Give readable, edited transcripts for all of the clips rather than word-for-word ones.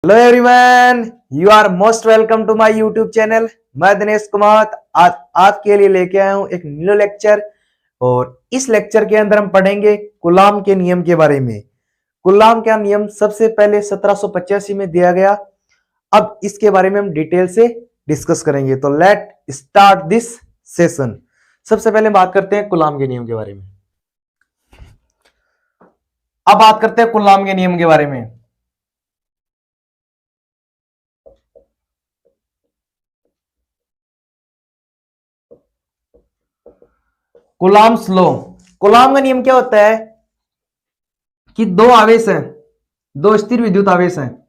Hello everyone, you are most welcome to my YouTube channel. मैं दिनेश कुमार आज आपके लिए लेके आया हूं एक न्यू लेक्चर। और इस लेक्चर के अंदर हम पढ़ेंगे कूलाम के नियम के बारे में। कूलाम का नियम सबसे पहले 1785 में दिया गया। अब इसके बारे में हम डिटेल से डिस्कस करेंगे। तो लेट स्टार्ट दिस सेशन। सबसे पहले बात करते हैं कूलाम के नियम के बारे में। अब बात करते हैं कूलाम के नियम के बारे में। Coulombs law. कूलाम का नियम क्या होता है कि दो आवेश हैं, दो स्थिर विद्युत आवेश हैं।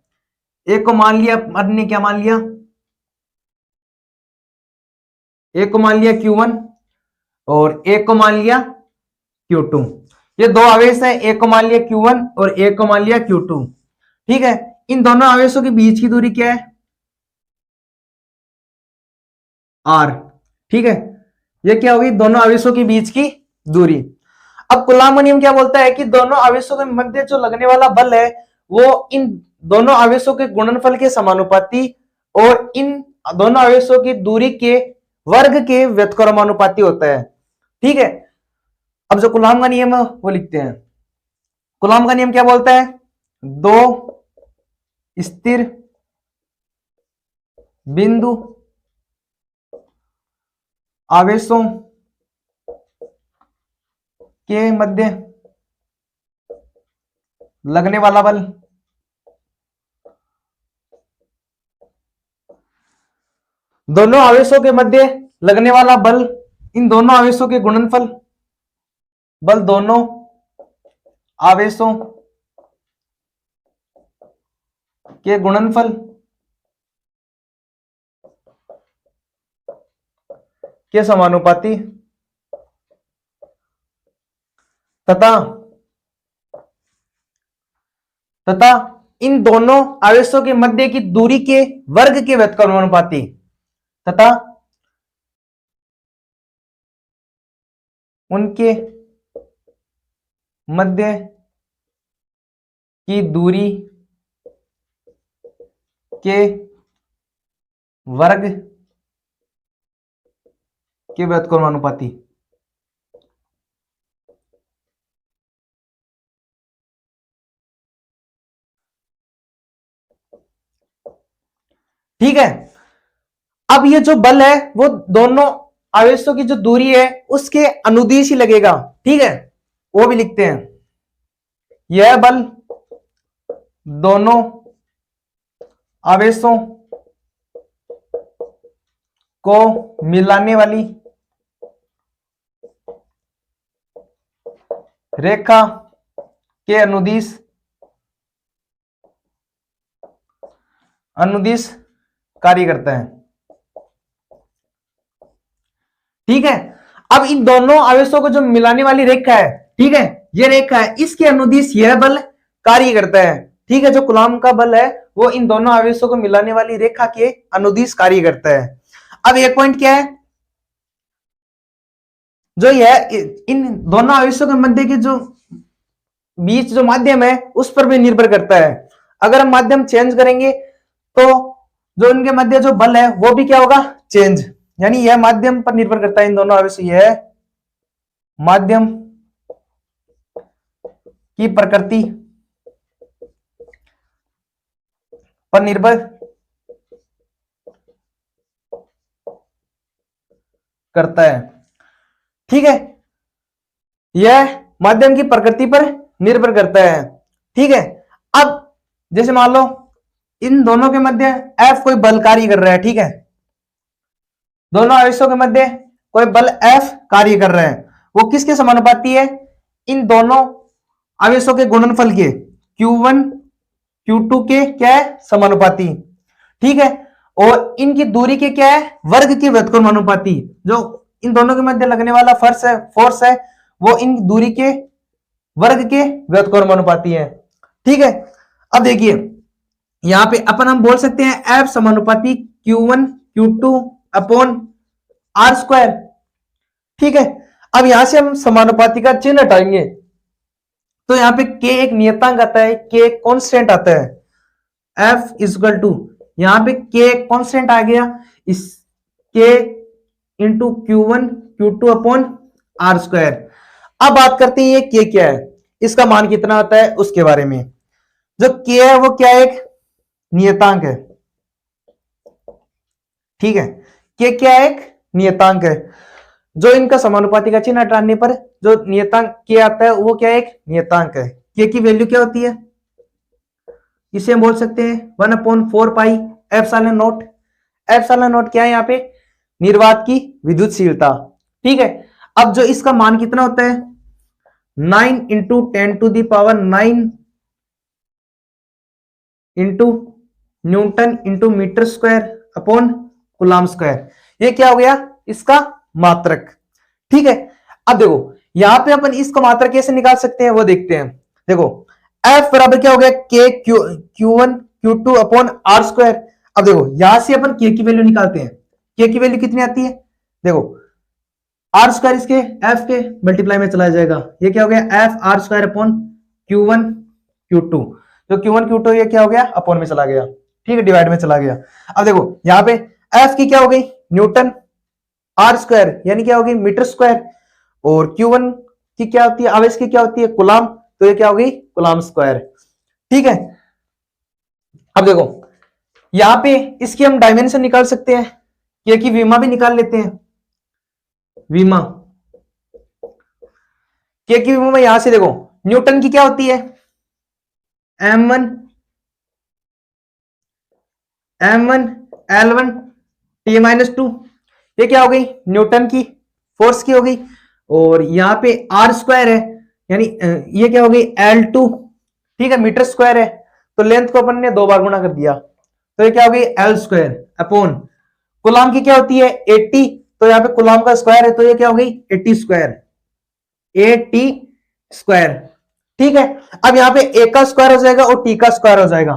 एक को मान लिया, हमने क्या मान लिया, एक को मान लिया Q1 और एक को मान लिया Q2। ये दो आवेश हैं, एक को मान लिया Q1 और एक को मान लिया Q2। ठीक है, इन दोनों आवेशों के बीच की दूरी क्या है, R। ठीक है, ये क्या होगी, दोनों आवेशों के बीच की दूरी। अब कूलाम का नियम क्या बोलता है कि दोनों आवेशों के मध्य जो लगने वाला बल है वो इन दोनों आवेशों के गुणनफल के समानुपाती और इन दोनों आवेशों की दूरी के वर्ग के व्युत्क्रमानुपाती होता है। ठीक है, अब जो कूलाम का नियम है वो लिखते हैं। कूलाम का नियम क्या बोलता है, दो स्थिर बिंदु आवेशों के मध्य लगने वाला बल दोनों आवेशों के मध्य लगने वाला बल इन दोनों आवेशों के गुणनफल, बल दोनों आवेशों के गुणनफल के समानुपाती तथा इन दोनों आवेशों के मध्य की दूरी के वर्ग के व्युत्क्रमानुपाती तथा उनके मध्य की दूरी के वर्ग के व्युत्क्रमानुपाती। ठीक है, अब ये जो बल है वो दोनों आवेशों की जो दूरी है उसके अनुदिश ही लगेगा। ठीक है, वो भी लिखते हैं। यह बल दोनों आवेशों को मिलाने वाली रेखा के अनुदिश कार्य करता है। ठीक है, अब इन दोनों आवेशों को जो मिलाने वाली रेखा है, ठीक है, ये रेखा है, इसके अनुदिश यह बल कार्य करता है। ठीक है, जो कूलाम का बल है वो इन दोनों आवेशों को मिलाने वाली रेखा के अनुदिश कार्य करता है। अब एक पॉइंट क्या है, जो यह इन दोनों आवेशों के मध्य के जो बीच जो माध्यम है उस पर भी निर्भर करता है। अगर हम माध्यम चेंज करेंगे तो जो इनके मध्य जो बल है वो भी क्या होगा, चेंज। यानी यह माध्यम पर निर्भर करता है, इन दोनों आवेश, यह माध्यम की प्रकृति पर निर्भर करता है। ठीक है, यह माध्यम की प्रकृति पर निर्भर करता है। ठीक है, अब जैसे मान लो इन दोनों के मध्य F कोई बल कार्य कर रहा है। ठीक है, दोनों आवेशों के मध्य कोई बल F कार्य कर रहा है, वो किसके समानुपाती है, इन दोनों आवेशों के गुणनफल के Q1 Q2 के क्या है, समानुपाती। ठीक है, और इनकी दूरी के क्या है, वर्ग के व्युत्क्रमानुपाती। जो इन दोनों के मध्य लगने वाला फोर्स है वो इन दूरी के वर्ग के व्युत्क्रमानुपाती है। ठीक है, अब देखिए यहां पे अपन हम बोल सकते हैं F समानुपाती Q1 Q2 upon R square. ठीक है, अब यहां से हम समानुपाती का चिन्ह हटाएंगे तो यहां पे K एक नियतांक आता है, K एक कांस्टेंट आता है। F इजकल टू, यहां पे K कांस्टेंट आ गया, इस K into Q1 Q2 upon R square. अब बात करते हैं ये K क्या है, इसका मान कितना आता है उसके बारे में। जो K है वो क्या है, एक नियतांक है, ठीक है। K क्या है, एक नियतांक है। जो इनका समानुपाती का चिन्ह हटाने पर जो नियतांक K आता है वो क्या है, एक नियतांक है। K की वैल्यू क्या होती है, इसे हम बोल सकते हैं 1/4 pi epsilon not. Epsilon not क्या है यहाँ पे, निर्वात की विद्युतशीलता, ठीक है। अब जो इसका मान कितना होता है 9 into 10⁹ into newton into metre square upon coulomb square. ये क्या हो गया इसका मात्रक, ठीक है। अब देखो यहां पे अपन इसका मात्रक कैसे निकाल सकते हैं वो देखते हैं। देखो F बराबर क्या हो गया K Q1 Q2 upon R square. अब देखो यहां से अपन K की वैल्यू निकालते हैं, K की वैल्यू कितनी आती है, देखो आर स्क्वायर इसके F के मल्टीप्लाई में चला जाएगा, ये क्या हो गया F are square upon Q1 Q2, जो Q1 Q2 ये क्या हो गया अपॉन में चला गया, ठीक है, डिवाइड में चला गया। अब देखो यहां पे F की क्या हो गई न्यूटन, आर स्क्वायर यानी क्या होगी मीटर स्क्वायर, और Q1 की क्या होती है आवेश की क्या होती है कूलम, तो ये क्या होगी कूलम स्क्वायर, ठीक है। अब देखो यहां पे इसकी हम डायमेंशन निकाल सकते हैं, K की विमा भी निकाल लेते हैं, विमा K की विमा यहां से देखो न्यूटन की क्या होती है M1 L1 T-2, ये क्या हो गई न्यूटन की फोर्स की हो गई, और यहां पे आर स्क्वायर है यानी ये क्या हो गई L2, ठीक है, मीटर स्क्वायर है, तो लेंथ को अपन ने 2 बार गुणा कर दिया, तो ये क्या हो गई L स्क्वायर अपॉन कूलम की क्या होती है 80, तो यहां पे कूलम का स्क्वायर है तो ये क्या हो गई 80 स्क्वायर, 80 स्क्वायर, ठीक है। अब यहां पे A का स्क्वायर हो जाएगा और T का स्क्वायर हो जाएगा,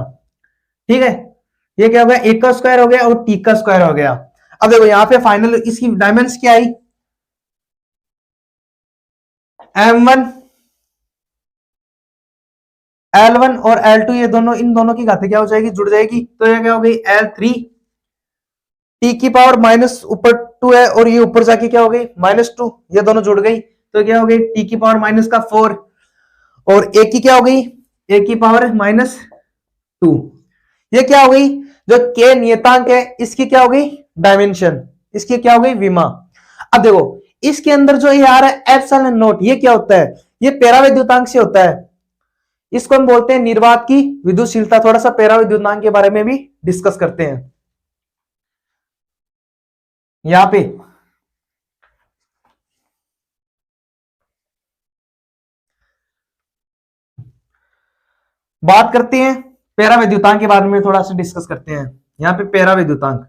ठीक है, ये क्या हो गया A का स्क्वायर हो गया और T का स्क्वायर हो गया। अब देखो यहां पे फाइनल इसकी डायमेंशन क्या आई M1 L1 और L2, ये दोनों इन दोनों की घातें क्या हो जाएगी जुड़ जाएगी, तो ये क्या हो गई L3 T की पावर माइनस ऊपर 2 है और ये ऊपर जाके क्या हो गई -2, ये दोनों जुड़ गई तो क्या हो गई T की पावर -4, और A की क्या हो गई A की पावर -2, ये क्या हो गई जो K नियतांक है इसकी क्या हो गई डायमेंशन, इसकी क्या हो गई विमा। अब देखो इसके अंदर जो ये आ रहा है एप्सिलॉन नॉट, ये क्या होता है, ये पैराविद्युतांक से होता है, इसको हम बोलते हैं निर्वात की विद्युतशीलता। थोड़ा सा पैराविद्युतांक के बारे में भी डिस्कस करते हैं। यहां पे बात करते हैं पैराविद्युतांक के बारे में, थोड़ा सा डिस्कस करते हैं। यहां पे पैराविद्युतांक,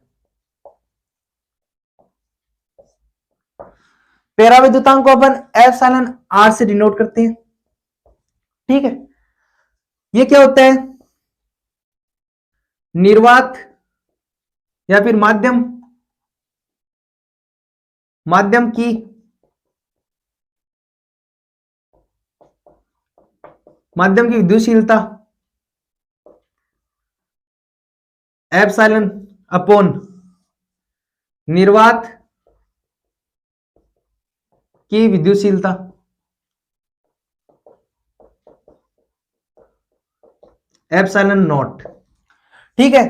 पैराविद्युतांक को अपन एप्सिलॉन आर से डिनोट करते हैं, ठीक है। ये क्या होता है निर्वात या फिर माध्यम, माध्यम की विद्युतशीलता एप्सिलॉन अपॉन निर्वात की विद्युतशीलता, एप्सिलॉन नॉट, ठीक है।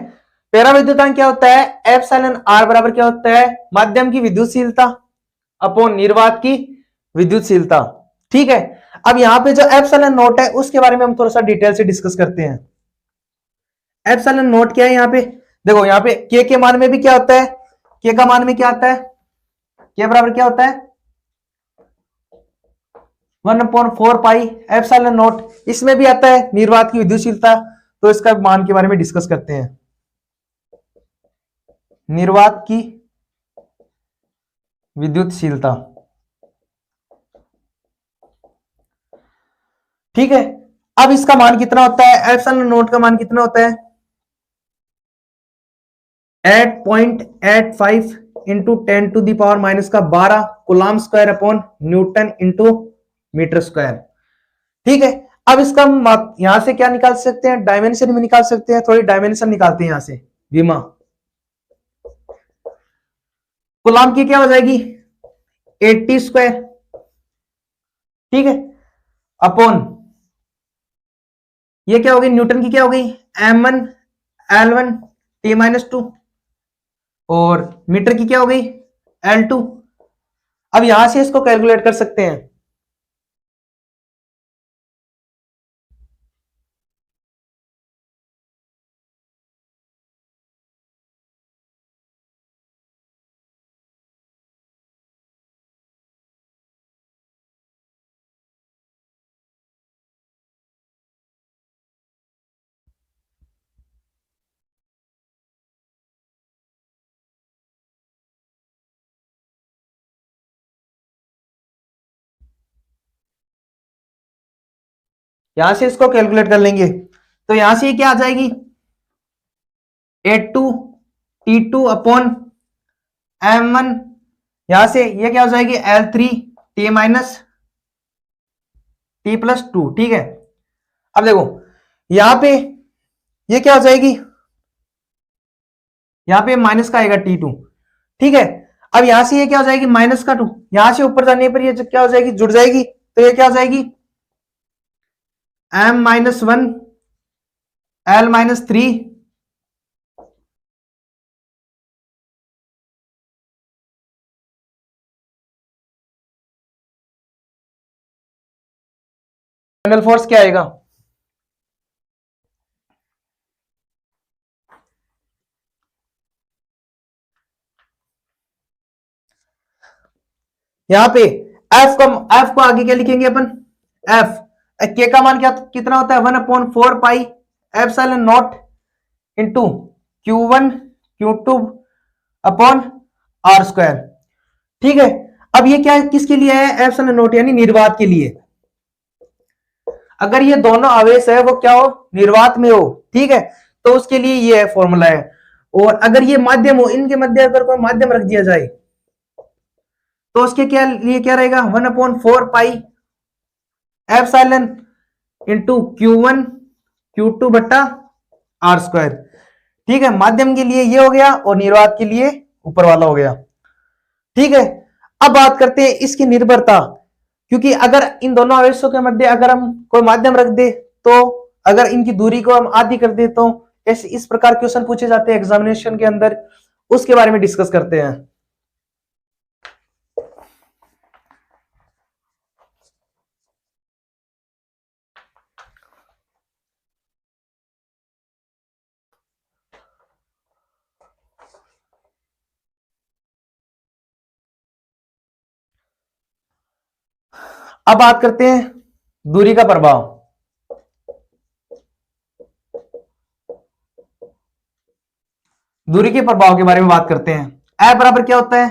पैराविद्युतांक क्या होता है एप्सिलॉन आर बराबर क्या होता है माध्यम की विद्युतशीलता अपॉन निर्वात की विद्युतशीलता, ठीक है। अब यहां पे जो एप्सिलॉन नॉट है उसके बारे में हम थोड़ा सा डिटेल से डिस्कस करते हैं। एप्सिलॉन नॉट क्या है यहाँ पे, देखो यहाँ पे K के मान में भी क्या होता है, K का मान में क्या आता है, K बराबर क्या होता है 1/4 पाई एप्सिलॉन नॉट, इसमें भी आता है निर्वात की विद्युतशीलता, तो इसका मान के बारे में डिस्कस करते हैं। निर्वात की विद्युतशीलता, ठीक है। अब इसका मान कितना होता है एप्सिलॉन नॉट का मान कितना होता है 8.85 into 10⁻⁻12 coulomb square upon newton into metre square, ठीक है। अब इसका यहां से क्या निकाल सकते हैं, डायमेंशन भी निकाल सकते हैं। थोड़ी डायमेंशन निकालते हैं यहां से। विमा कूलाम की क्या हो जाएगी 80 स्क्वायर, ठीक है, अपॉन ये क्या होगी न्यूटन की क्या हो गई m1 L1 T-2 और मीटर की क्या हो गई L2। अब यहां से इसको कैलकुलेट कर सकते हैं। यहां से इसको कैलकुलेट कर लेंगे तो यहां से ये क्या आ जाएगी 82 T2 अपॉन M1, यहां से ये क्या हो जाएगी L3 T-T+2, ठीक है। अब देखो यहां पे ये क्या हो जाएगी, यहां पे माइनस का आएगा T2, ठीक है। अब यहां से ये क्या हो जाएगी माइनस का 2, यहां से ऊपर जाने पर ये क्या हो जाएगी जुड़ जाएगी, तो ये क्या हो जाएगी M-1 L-3 एक्सटर्नल फोर्स क्या आएगा, यहां पे F को आगे क्या लिखेंगे अपन F, के का मान क्या कितना होता है 1/4 pi epsilon not into Q1 Q2 upon R square, ठीक है। अब ये क्या किसके लिए है एप्सिलॉन नॉट यानी निर्वात के लिए। अगर ये दोनों आवेश है वो क्या हो निर्वात में हो, ठीक है, तो उसके लिए ये फॉर्मूला है। और अगर ये माध्यम हो, इनके मध्य अगर कोई माध्यम रख दिया जाए तो उसके क्या लिए क्या रहेगा 1/4 pi epsilon into Q1 Q2 बट्टा R स्क्वायर, ठीक है। माध्यम के लिए ये हो गया और निर्वात के लिए ऊपर वाला हो गया, ठीक है। अब बात करते हैं इसकी निर्भरता, क्योंकि अगर इन दोनों आवेशों के मध्य अगर हम कोई माध्यम रख दे तो अगर इनकी दूरी को हम आधी कर दे तो इस प्रकार क्वेश्चन पूछे जाते हैं एग्जामिनेशन के अंदर, उसके बारे में डिस्कस करते हैं। अब बात करते हैं दूरी का प्रभाव। दूरी के प्रभाव के बारे में बात करते हैं। ए बराबर क्या होता है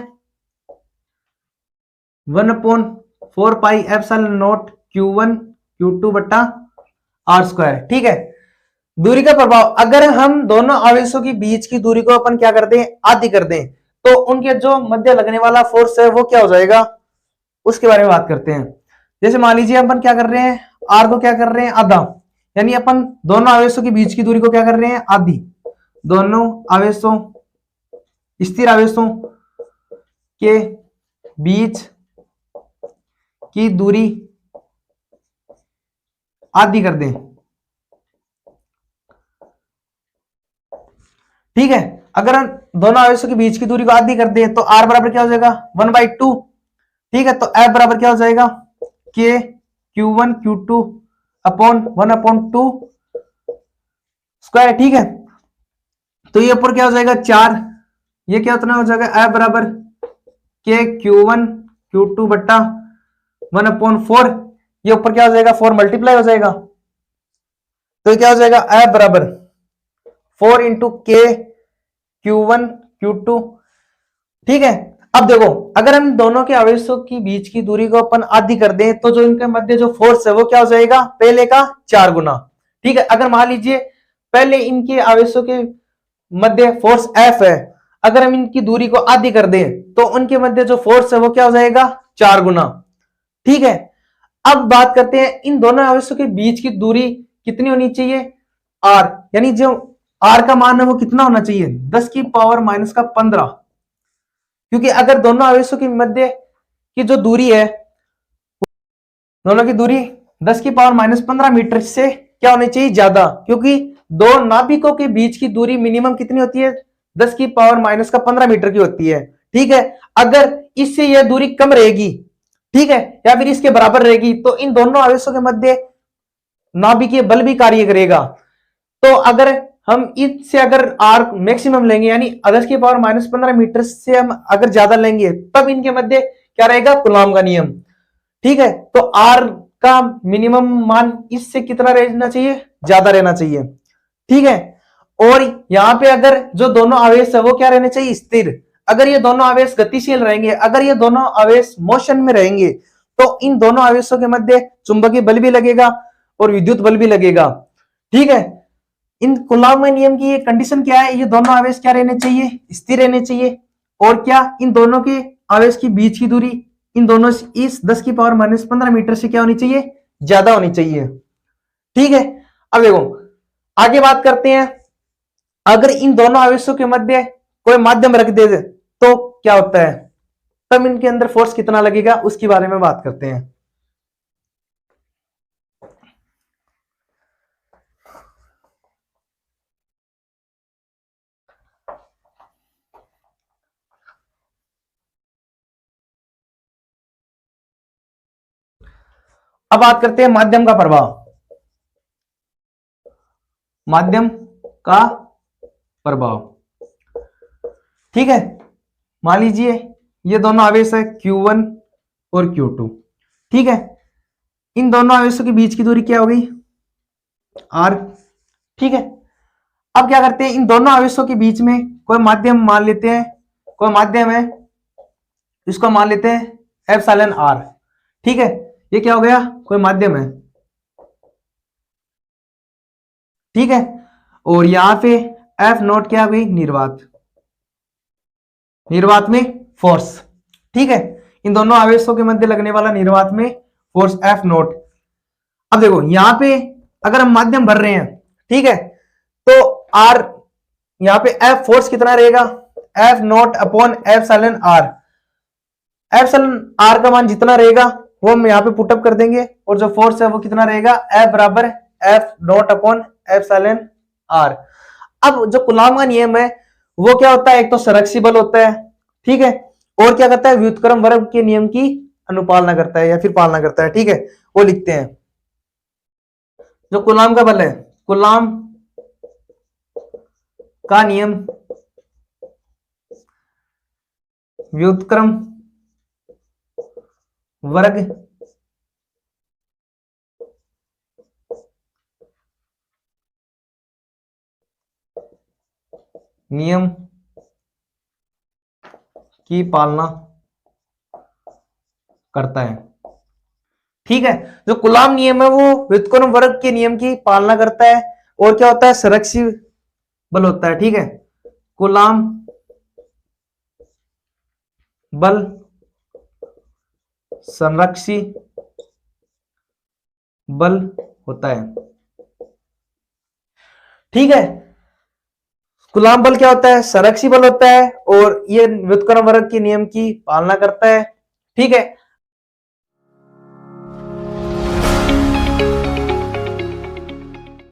1/4 pi epsilon not Q1 Q2 बट्टा R स्क्वायर, ठीक है। दूरी का प्रभाव अगर हम दोनों आवेशों के बीच की दूरी को अपन क्या कर दें आधी कर दें तो उनके जो मध्य लगने वाला फोर्स है वो क्या हो जाएगा, उसके बारे में बात करते हैं। जैसे मान लीजिए अपन क्या कर रहे हैं R को क्या कर रहे हैं आधा, यानी अपन दोनों आवेशों के बीच की दूरी को क्या कर रहे हैं आधी। दोनों आवेशों स्थिर आवेशों के बीच की दूरी आधी कर दें, ठीक है। अगर हम दोनों आवेशों के बीच की दूरी को आधी कर दें तो R बराबर क्या हो जाएगा 1/2, ठीक है। तो F बराबर क्या हो जाएगा K Q1 Q2 upon 1/2 square, ठीक है। तो ये ऊपर क्या हो जाएगा 4, ये क्या उतना हो जाएगा F बराबर K Q1 Q2 बट्टा 1/4, ये ऊपर क्या हो जाएगा 4 मल्टीप्लाई हो जाएगा, तो ये क्या हो जाएगा F बराबर 4 इंटू K Q1 Q2, ठीक है। अब देखो अगर हम दोनों के आवेशों की बीच की दूरी को अपन आधी कर दें तो जो इनके मध्य जो फोर्स है वो क्या हो जाएगा पहले का 4 गुना, ठीक है। अगर मान लीजिए पहले इनके आवेशों के मध्य फोर्स F है, अगर हम इनकी दूरी को आधी कर दें तो उनके मध्य जो फोर्स है वो क्या हो जाएगा 4 गुना, ठीक है। अब बात करते हैं इन दोनों आवेशों के बीच की दूरी कितनी होनी चाहिए, आर, यानी जो आर का मान है वो कितना होना चाहिए, 10 की पावर माइनस का 15, क्योंकि अगर दोनों आवेशों के मध्य की जो दूरी है, दोनों की दूरी 10 की पावर माइनस 15 मीटर से क्या होनी चाहिए, ज्यादा, क्योंकि दो नाभिकों के बीच की दूरी मिनिमम कितनी होती है, 10 की पावर माइनस का 15 मीटर की होती है। ठीक है, अगर इससे यह दूरी कम रहेगी, ठीक है, या फिर इसके बराबर रहेगी, तो इन दोनों आवेशों के मध्य नाभिकीय बल भी कार्य करेगा। तो अगर हम इससे अगर आर मैक्सिमम लेंगे, यानी 10 की पावर माइनस 15 मीटर से हम अगर ज्यादा लेंगे, तब इनके मध्य क्या रहेगा, कूलॉम का नियम। ठीक है, तो आर का मिनिमम मान इससे कितना रहना चाहिए, ज्यादा रहना चाहिए। ठीक है, और यहां पे अगर जो दोनों आवेश है वो क्या रहने चाहिए, स्थिर। अगर ये दोनों आवेश गतिशील रहेंगे, अगर ये दोनों आवेश मोशन में रहेंगे, तो इन दोनों आवेशों के मध्य चुंबकीय बल भी लगेगा और विद्युत बल भी लगेगा। ठीक है, इन कूलॉम के नियम की ये कंडीशन क्या है, ये दोनों आवेश क्या रहने चाहिए, स्थिर रहने चाहिए, और क्या इन दोनों के आवेश की बीच की दूरी इन दोनों इस 10 की पावर माइनस 15 मीटर से क्या होनी चाहिए, ज्यादा होनी चाहिए। ठीक है, अब देखो आगे बात करते हैं, अगर इन दोनों आवेशों के मध्य कोई माध्यम रख दे तो क्या होता है, तब इनके अंदर फोर्स कितना लगेगा, उसके बारे में बात करते हैं। अब बात करते हैं माध्यम का प्रभाव। माध्यम का प्रभाव, ठीक है, मान लीजिए ये दोनों आवेश है Q1 और Q2। ठीक है, इन दोनों आवेशों के बीच की दूरी क्या हो गई, R। ठीक है, अब क्या करते हैं, इन दोनों आवेशों के बीच में कोई माध्यम मान लेते हैं, कोई माध्यम है, इसको मान लेते हैं एप्सिलॉन R। ठीक है, ये क्या हो गया, कोई माध्यम है। ठीक है, और यहां पे एफ नोट क्या हो गई, निर्वात, निर्वात में फोर्स। ठीक है, इन दोनों आवेशों के मध्य लगने वाला निर्वात में फोर्स एफ नोट। अब देखो यहां पे अगर हम माध्यम भर रहे हैं, ठीक है, तो आर, यहां पे एफ फोर्स कितना रहेगा, F naught upon epsilon R. Epsilon R का मान जितना रहेगा वो हम यहाँ पे पुटअप कर देंगे, और जो फोर्स है वो कितना रहेगा, एफ बराबर F naught upon epsilon R. अब जो कूलॉम का नियम है वो क्या होता है, एक तो संरक्षी बल होता है, ठीक है, और क्या करता है, व्युत्क्रम वर्ग के नियम की अनुपालना करता है या फिर पालना करता है। ठीक है, वो लिखते हैं, जो कूलॉम का बल है, कूलॉम का नियम व्युत्क्रम वर्ग नियम की पालना करता है। ठीक है, जो कूलॉम नियम है वो व्युत्क्रम वर्ग के नियम की पालना करता है, और क्या होता है, संरक्षी बल होता है। ठीक है, कूलॉम बल संरक्षी बल होता है। ठीक है, कूलॉम बल क्या होता है, संरक्षी बल होता है, और ये व्युत्क्रम वर्ग के नियम की पालना करता है। ठीक है,